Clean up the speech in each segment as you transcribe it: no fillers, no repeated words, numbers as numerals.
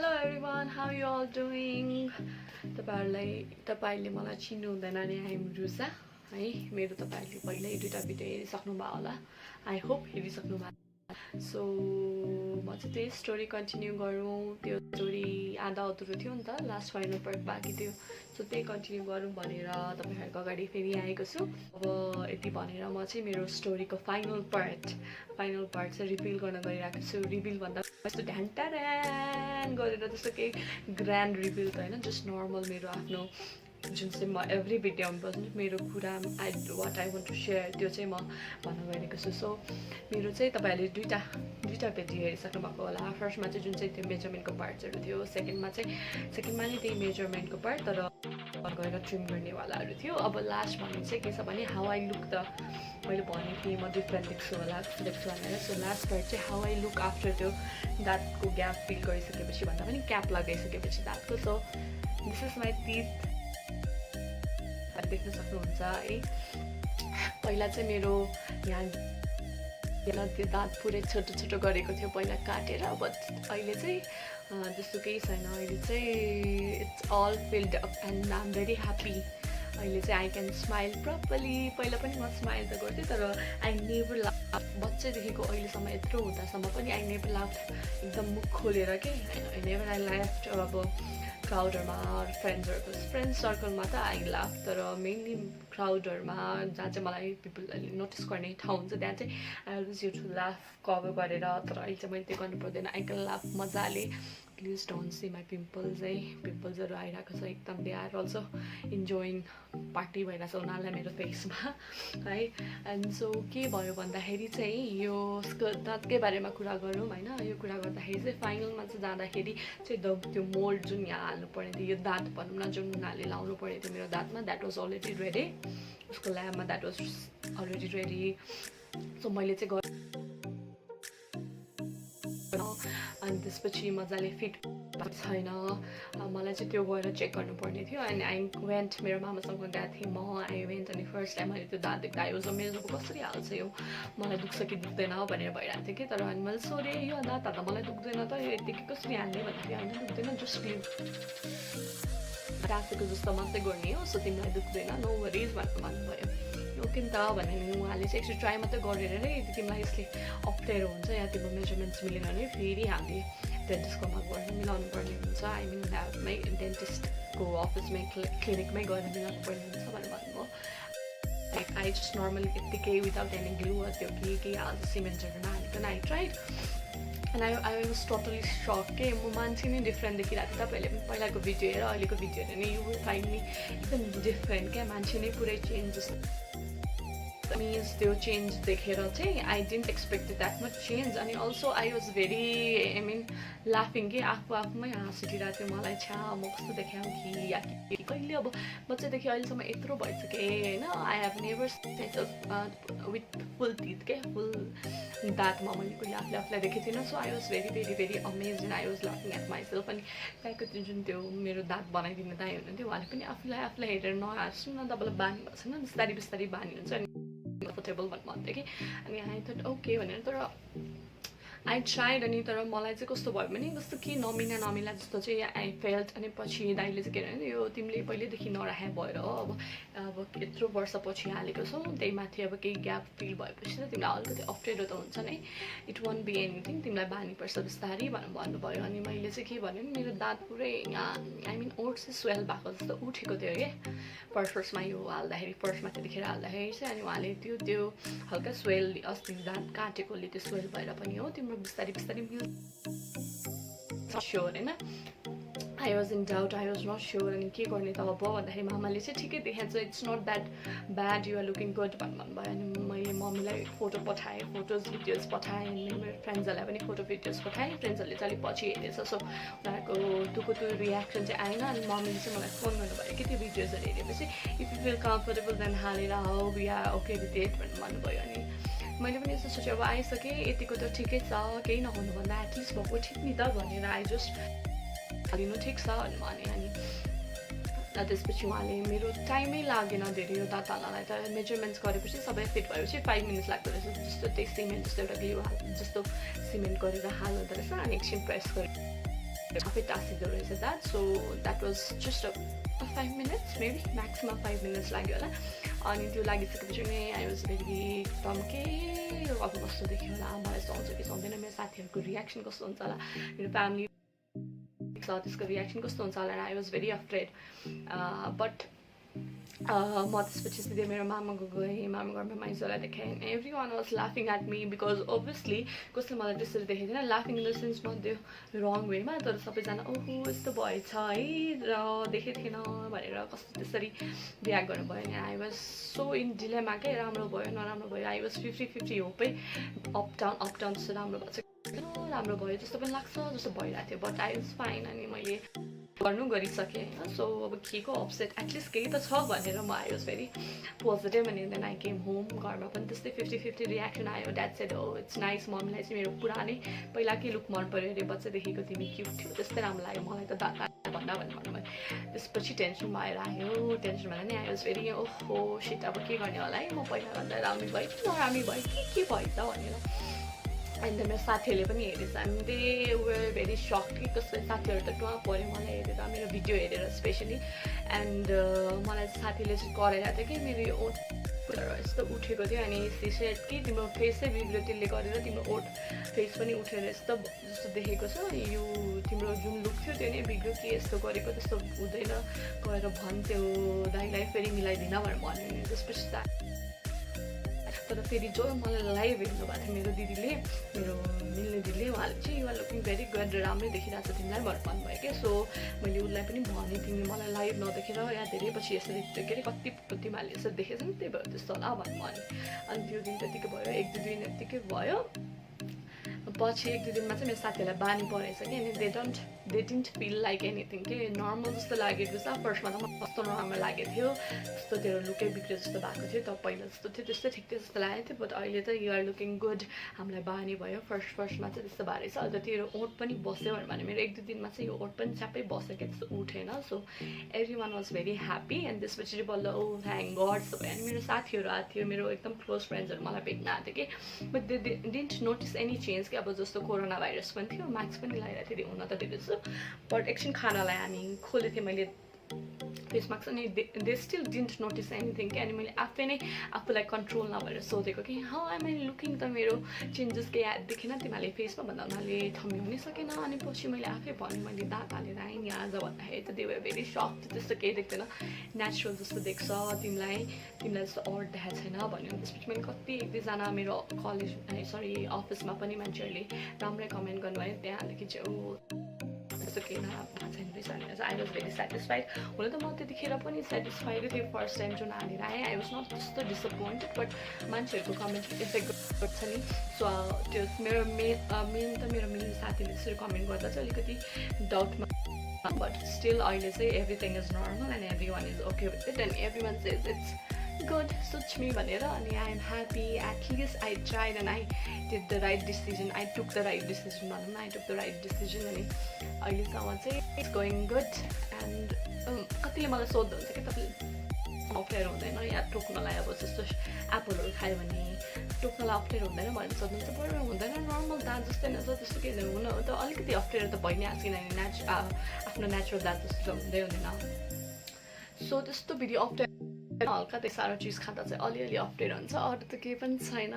Hello everyone, how you all doing? तपाईले मलाई चिन्नु हुँदैन नि आई एम रुसा है मेरो तपाईहरुले पहिल्यै दुईटा भिडियो हेरिसक्नु भयो होला आई होप हेरिसक्नु भयो सो म चाहिँ त्यही स्टोरी कन्टिन्यू गरौँ त्यो स्टोरी आधा अधुरो थियो नि त लास्ट फाइनल पार्ट बाँकी थियो सो त्यही कन्टिन्यू गरौँ भनेर तपाईहरुको अगाडि फेरि आएको छु अब यति भनेर म चाहिँ मेरो स्टोरीको फाइनल पार्ट चाहिँ रिभिल गर्न गइरहेको छु रिभिल भन्दा यस्तो ढ्यान्टारान गरेर त्यस्तो केही ग्रान्ड रिभिल त हैन जस्ट नर्मल मेरो आफ्नो जुन चाहिँ म एभ्री भिडियोमा बस्नु मेरो कुरा what I want to share त्यो चाहिँ म भन्न गइरहेको छु सो मेरो चाहिँ तपाईहरुले दुईटा भिडियो हेरिसक्नु भएको होला फर्स्टमा चाहिँ जुन चाहिँ त्यो मेजरमेन्टको पार्ट्सहरु थियो सेकेन्डमा नि त्यही मेजरमेन्टको पार्ट तर गएर ट्रिम गर्नेवालाहरु थियो अब लास्ट भन्ने चाहिँ के छ भने हाउ आई लुक द मैले भने थिएँ म डिफ्रेन्ट देख्छु भनेर सो लास्ट पार्ट चाहिँ हाउ आई लुक आफ्टर त्यो दाँतको ग्याप फिल गरिसकेपछि भन्दा पनि क्याप लगाइसकेपछि दाँतको so this is my teeth देख्न सक्नुहुन्छ है पहिला चाहिँ मेरो यहाँ त्यो दाँत पुरै छोटो गरेको थियो पहिला काटेर बट अहिले चाहिँ त्यस्तो केही छैन अहिले चाहिँ it's all filled up and I am very happy अहिले चाहिँ आई क्यान स्माइल प्रपरली पहिला पनि म स्माइल त गर्थेँ तर आई नेभर लाफ बच्चादेखिको अहिलेसम्म यत्रो हुँदासम्म पनि आई नेभर लाफ एकदम मुख खोलेर के आई नेभर आई लाफ्ट अब क्राउडहरुमा फ्रेन्ड सर्कलमा त आई लाफ तर मेनली क्राउडहरुमा जहाँ चाहिँ मलाई पिपलले नोटिस गर्ने ठाउँ हुन्छ त्यहाँ चाहिँ I always use to laugh cover गरेर तर अहिले चाहिँ मैले त्यो गर्नु पर्दैन आई क्यान लाफ मजाले please don't see my pimples है पिम्पल्सहरु आइरहेको छ एकदम they are also enjoying party भइरहेको छ उनीहरूलाई मेरो फेसमा है एन्ड सो के भयो भन्दाखेरि चाहिँ यो दाँतकै बारेमा कुरा गरौँ होइन यो कुरा गर्दाखेरि चाहिँ फाइनलमा चाहिँ जाँदाखेरि चाहिँ त्यो मोल्ड जुन यहाँ हाल्नु पर्ने थियो यो दाँत भनौँ न जुन उनीहरूले लाउनु पर्ने थियो मेरो दाँतमा द्याट वाज अलरेडी रेडी उसको ल्याबमा that was already ready so मैले चाहिँ अनि त्यसपछि मजाले फिट छैन मलाई चाहिँ त्यो गएर चेक गर्नुपर्ने थियो अनि आई वेन्ट मेरो मामासँग गएको थिएँ म आई वेन्ट अनि फर्स्ट टाइम मैले त्यो दाँत देख्दा आई वाज अमेज कसरी हाल्छ यो मलाई दुख्छ कि दुख्दैन भनेर भइरहेको थियो कि तर अनि मैले सोधेँ यो दाँत हाल्दा मलाई दुख्दैन त यो यतिकै कसरी हाल्ने भन्दाखेरि होइन दुख्दैन जस्ट क्लिप टाँसेको जस्तो मात्रै गर्ने हो सो तिमीलाई दुख्दैन नो वरिज भनेर भन्नुभयो ओके नि त भनेर उहाँले चाहिँ एकचोटि ट्राई मात्रै गरेर नै यदि तिमीलाई यसले अप्ठ्यारो हुन्छ या तिम्रो मेजरमेन्ट्स मिलेन भने फेरि हामीले डेन्टिस्टकोमा गएर मिलाउनु पर्ने हुन्छ आई मिन ल्याबमै डेन्टिस्टको अफिसमै क्लिनिकमै गएर मिलाउनु पर्ने हुन्छ भनेर भन्नुभयो लाइक आई जस्ट नर्मली यत्तिकै विदाउट एनी ग्लु त्यो के हाल्छ सिमेन्टहरू नहालिकन I tried and I was totally shock के म मान्छे नै डिफ्रेन्ट देखिरहेको थिएँ तपाईँहरूले पनि पहिलाको भिडियो हेरेर अहिलेको भिडियो हेरेर यु विल फाइन्ड मी एकदम डिफ्रेन्ट क्या मान्छे नै पुरै चेन्ज जस्तो मीन्स त्यो चेन्ज देखेर चाहिँ I didn't expect that much change अनि also I was very I mean लाफिङ कि आफूमै हाँस उठिरहेको थियो मलाई छ्या म कस्तो देखाउँ कि या कहिले अब बच्चादेखि अहिलेसम्म यत्रो भइसकेँ होइन I have never with full teeth के फुल दाँतमा मैले कहिले आफूलाई देखेको थिइनँ so I was very amaze and I was लाफिङ एट माइसेल्फ अनि त्यहाँको त्यो जुन त्यो मेरो दाँत बनाइदिने दाइ हुनुहुन्थ्यो उहाँले पनि आफूलाई हेरेर नहाँस्नु न तपाईँलाई बानी भएको छैन बिस्तारै बानी हुन्छ अनि कम्फर्टेबल भन्थ्यो कि अनि आई थट ओके भनेर तर आई ट्राइड अनि तर मलाई चाहिँ कस्तो भयो भने कस्तो के नमिला जस्तो चाहिँ आई फेल्ट अनि पछि दाइले चाहिँ के भने यो तिमीले पहिल्यैदेखि नराखे भएर हो अब यत्रो वर्षपछि हालेको छौ त्यही माथि अब केही ग्याप फिल भएपछि त तिमीलाई अलिकति अप्ठ्यारो त हुन्छ नै इट वन्ट बी एनिथिङ तिमीलाई बानी पर्छ बिस्तारै भनेर भन्नुभयो अनि मैले चाहिँ के भने मेरो दाँत पुरै आई मिन ओठ चाहिँ स्वेल भएको जस्तो उठेको थियो क्या फर्स्टमा यो हाल्दाखेरि फर्स्टमा त्यतिखेर हाल्दाखेरि चाहिँ अनि उहाँले त्यो हल्का स्वेल अस्ति दाँत काटेकोले त्यो स्वेल भएर पनि हो तिम्रो बिस्तारै मिल्छ स्योर होइन I was in doubt I was not sure अनि के गर्ने त अब भन्दाखेरि मामाले चाहिँ ठिकै देखाएको छ it's not that bad you are looking good भन्नुभयो अनि मैले मम्मीलाई फोटो पठाएँ फोटोज भिडियोज पठाएँ अनि मेरो फ्रेन्ड्सहरूलाई पनि फोटो भिडियोज पठाएँ फ्रेन्ड्सहरूले चाहिँ अलिक पछि हेरेछ सो उनीहरूको त्यो रियाक्सन चाहिँ आएन अनि मम्मीले चाहिँ मलाई फोन गर्नुभयो कि त्यो भिडियोजहरू हेरेपछि if you feel comfortable then हालेर how we are okay with it भनेर भन्नुभयो अनि मैले पनि यस्तो सोचेँ अब आइसकेँ यतिको त ठिकै छ केही नहुनुभन्दा एटलिस्ट भएको ठिक नि त भनेर आई जस्ट हालिनु ठिक छ भने अनि त्यसपछि उहाँले मेरो टाइमै लागेन धेरै यो दाँत हाल्नलाई त मेजरमेन्ट्स गरेपछि सबै फिट भएपछि 5 मिनट्स लाग्दो रहेछ जस्तो त्यही सिमेन्ट जस्तो एउटा ग्लु जस्तो सिमेन्ट गरेर हाल्दो रहेछ अनि एकछिन प्रेस गरेर आफै टाँसिँदो रहेछ that. So that was just a 5 minutes maybe maximum 5 minutes लाग्यो होला. अनि त्यो लागिसकेपछि नै आई वाज भेरी एकदम के अब कस्तो देख्यो होला, मलाई सुहाउँछ कि सुहाउँदैन, मेरो साथीहरूको रियाक्सन कस्तो हुन्छ होला, मेरो फ्यामिली छ त्यसको रियाक्सन कस्तो हुन्छ होला. I was very afraid. But म त्यसपछि सिधै मेरो मामाको गएँ, मामा घरमा माइजोलाई देखाएँ. एभ्री वान वाज लाफिङ एट मी बिकज अभियसली कसले मलाई त्यसरी देखेको थिएन, लाफिङ इन द सेन्स म त्यो रङ वेमा, तर सबैजना ओहो यस्तो भएछ है र देखेको थिएन भनेर कस्तो त्यसरी रियाक्ट गर्नुभयो. अनि I was so in dilemma के, राम्रो भयो नराम्रो भयो. आई वाज 50-50 होपै, अप डाउन जस्तो राम्रो भएको छ, राम्रो भयो जस्तो पनि लाग्छ जस्तो भइरहेको थियो. But I was fine. अनि मैले गरिसकेँ होइन. सो अब के को अपसेट एटलिस्ट केही त छ भनेर म आई वाज भेरी पोजिटिभ. अनि देन आई केम होम. घरमा पनि त्यस्तै 50-50 रियाक्सन आयो. Dad said oh it's nice. मम्मीलाई चाहिँ मेरो पुरानै पहिलाकै लुक मन पऱ्यो अरे, बच्चादेखिको तिमी क्युट थियो त्यस्तै राम्रो लाग्यो मलाई त दादा भन्दा भन्नु भन्नुभयो. त्यसपछि टेन्सनमा आएर आयो. टेन्सन भन्दा नि आई वाज भेरी ओहो सिट अब के गर्ने होला है, म पहिलाभन्दा राम्रो भयो कि नराम्रो भयो के भयो त भनेर. अनि त मेरो साथीहरूले पनि हेरेछ. अनि दे वर भेरी सक कि कसै साथीहरू त टुवा पऱ्यो मलाई हेरेर, मेरो भिडियो हेरेर स्पेसली. एन्ड मलाई साथीले चाहिँ कराइरहेको थियो कि मेरो यो ओठ यस्तो उठेको थियो. अनि सेड कि तिम्रो फेसै बिग्रियो त्यसले गरेर तिम्रो ओठ फेस पनि उठेर यस्तो जस्तो देखेको छ, यो तिम्रो जुन लुक थियो त्यो नै बिग्रियो कि यस्तो गरेको त्यस्तो हुँदैन गएर भन्थ्यो दाइलाई, फेरि मिलाइदिन भनेर भन्यो. त्यसपछि तर फेरि जो मलाई लाइभ हेर्नु भएको थियो मेरो दिदीले, मेरो मिल्ने दिदीले, उहाँले चाहिँ युआर लुकिङ भेरी गुड, राम्रै देखिरहेको छ तिमीलाई भनेर भन्नुभयो क्या. सो मैले उसलाई पनि भनेँ तिमी मलाई लाइभ नदेखेर या धेरै पछि यसरी के अरे कति तिमीहरूले यसरी देखेछ नि त्यही भएर त्यस्तो होला भन्नु भने. अनि त्यो दिन त्यतिकै भयो, 1-2 दिन यत्तिकै भयो. पछि 1-2 दिनमा चाहिँ मेरो साथीहरूलाई बानी परेछ कि. अनि they didn't feel like anything के, नर्मल जस्तो लागेको छ. फर्स्टमा त मलाई कस्तो नराम्रो लागेको थियो, जस्तो तेरो लुकै बिग्रियो जस्तो भएको थियो. त पहिला जस्तो थियो त्यस्तै ठिक थियो जस्तो लागेको थियो. बट अहिले त युआर लुकिङ गुड. हामीलाई बानी भयो. फर्स्टमा चाहिँ त्यस्तो भएको रहेछ. अहिले त तेरो ओठ पनि बस्यो भने मेरो 1-2 दिनमा चाहिँ यो ओठ पनि च्यापै बस्यो क्या, त्यस्तो उठेन. So every one was very happy. And त्यसपछि चाहिँ बल्ल ओ थ्याङ्क गड सबै. अनि मेरो साथीहरू आएको थियो, मेरो एकदम क्लोज फ्रेन्ड्सहरू मलाई भेट्न आएको थियो कि. But they didn't notice any change कि. अब जस्तो कोरोना भाइरस पनि थियो, मास्क पनि लगाइरहेको थियो हुन त धेरै जस्तो. बट एकछिन खानालाई हामी खोलेको थिएँ मैले फेस मास्क, अनि they still didn't notice anything कि. अनि मैले आफै नै आफूलाई कन्ट्रोल नभएर सोधेको कि हाउ आइ एम लुकिङ, त मेरो चेन्जेस केही देखेन तिमीहरूले फेसमा भन्दा उनीहरूले थम्याउनै सकेन. अनि पछि मैले आफै भनेँ मैले दाँत हालेर आएँ नि आज भन्दाखेरि त दे वर भेरी सक. त्यस्तो केही देख्दैन, नेचुरल जस्तो देख्छ तिमीलाई जस्तो अड देखाएको छैन भन्यो. त्यसपछि मैले कति 1-2जना मेरो कलेज सरी अफिसमा पनि मान्छेहरूले राम्रै कमेन्ट गर्नुभयो त्यहाँदेखि चाहिँ ओ त्यस्तो केही नराम्रो भएको छैन रहेछ भनेर. I was very satisfied. हुन त म त्यतिखेर पनि सेटिस्फाइडै थियो फर्स्ट टाइम जुन हालेर आएँ. आई वाज नट त्यस्तो डिसपोइन्टेड. बट मान्छेहरूको कमेन्ट इफेक्ट गर्छ नि. सो त्यो मेरो मेन त मेरो साथीले त्यसरी कमेन्ट गर्दा चाहिँ अलिकति डाउटमा. बट स्टिल अहिले चाहिँ everything is normal and every one is okay with it and every one says it's good such me भनेर. अनि I am happy. At least I tried and I did the right decision. I took the right decision भनौँ न. I took the right decision. अनि अहिलेसम्म चाहिँ it's going good. And कतिले मलाई सोध्नुहुन्छ कि तपाईँले अप्ठ्यारो हुँदैन या टोक्नलाई, अब जस्तो एप्पलहरू खायो भने टोक्नलाई अप्ठ्यारो हुँदैन भनेर सोध्नुहुन्छ. बरु हुँदैन, नर्मल दाँत जस्तै नै छ, त्यस्तो केही हुँदैन. हुन त अलिकति अप्ठ्यारो त भइ नै हाल्छ किनभने आफ्नो नेचुरल दाँत जस्तो त हुँदै हुँदैन. सो त्यस्तो फेरि अप्ठ्यारो हल्का त्यो साह्रो चिज खाँदा चाहिँ अलिअलि अप्ठ्यारो हुन्छ, अरू त केही पनि छैन.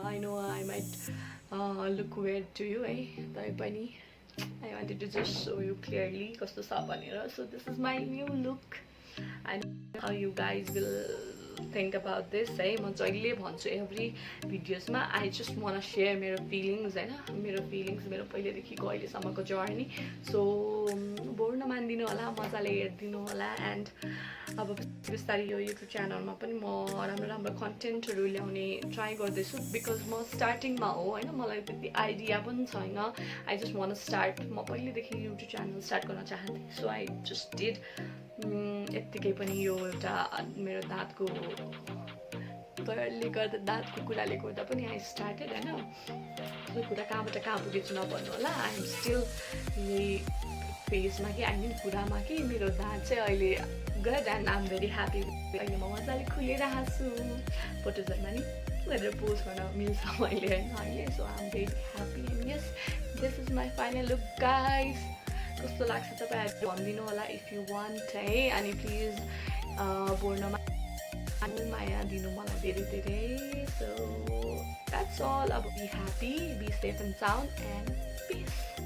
I know I might look weird to you है, तै पनि I wanted to just show you clearly कस्तो छ भनेर. So this is my new look. I know how you guys will think about this है. म जहिले भन्छु एभ्री भिडियोजमा आई जस्ट वान सेयर मेरो फिलिङ्स होइन, मेरो फिलिङ्स मेरो पहिलेदेखिको अहिलेसम्मको जर्नी. सो बोर नमानिदिनु होला, मजाले हेरिदिनु होला. एन्ड अब बिस्तारै यो युट्युब च्यानलमा पनि म राम्रो कन्टेन्टहरू ल्याउने ट्राई गर्दैछु. बिकज म स्टार्टिङमा हो होइन, मलाई त्यति आइडिया पनि छैन. I just one start. म पहिलेदेखि युट्युब च्यानल स्टार्ट गर्न चाहन्थेँ. So I just did. यत्तिकै पनि यो एउटा मेरो दाँतको ले गर्दा दाँतको कुराले गर्दा पनि आई स्टार्टेड होइन. यो कुरा कहाँबाट कहाँ पुगेछु नभन्नु होला. आई एम स्टिल यही फेजमा कि आई मिन कुरामा कि मेरो दाँत चाहिँ अहिले good and I am very happy. अहिले म मजाले खुलेर हाँस्छु, फोटोजहरूमा नि गरेर पोस्ट गर्न मिल्छ मैले होइन अहिले. So I am very happy and yes this is my final look guys. कस्तो लाग्छ तपाईँहरू भनिदिनु होला इफ यु वान्ट है. अनि प्लिज बोर्नमा माया दिनु मलाई धेरै धेरै. So that's all. अब be happy, be safe and sound and piece.